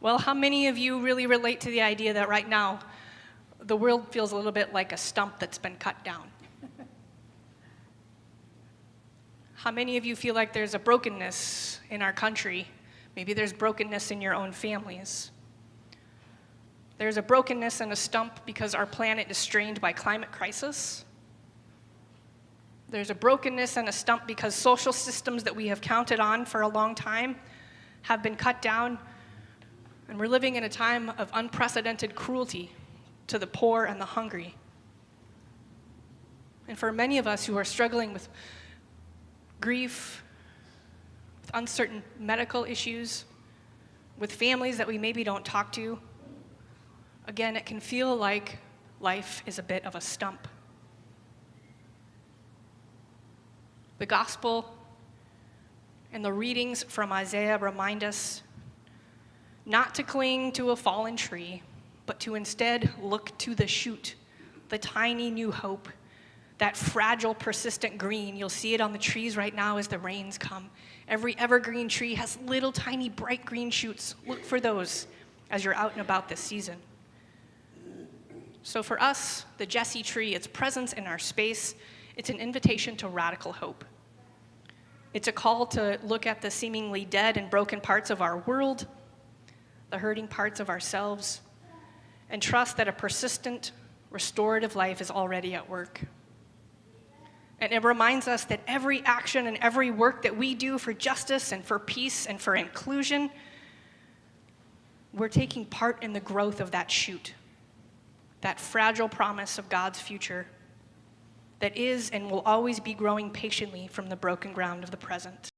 Well, how many of you really relate to the idea that right now the world feels a little bit like a stump that's been cut down? How many of you feel like there's a brokenness in our country? Maybe there's brokenness in your own families. There's a brokenness and a stump because our planet is strained by climate crisis. There's a brokenness and a stump because social systems that we have counted on for a long time have been cut down, and we're living in a time of unprecedented cruelty to the poor and the hungry. And for many of us who are struggling with grief, with uncertain medical issues, with families that we maybe don't talk to, again, it can feel like life is a bit of a stump. The gospel and the readings from Isaiah remind us not to cling to a fallen tree, but to instead look to the shoot, the tiny new hope, that fragile, persistent green. You'll see it on the trees right now as the rains come. Every evergreen tree has little tiny bright green shoots. Look for those as you're out and about this season. So for us, the Jesse tree, its presence in our space, it's an invitation to radical hope. It's a call to look at the seemingly dead and broken parts of our world, the hurting parts of ourselves, and trust that a persistent, restorative life is already at work. And it reminds us that every action and every work that we do for justice and for peace and for inclusion, we're taking part in the growth of that shoot, that fragile promise of God's future that is and will always be growing patiently from the broken ground of the present.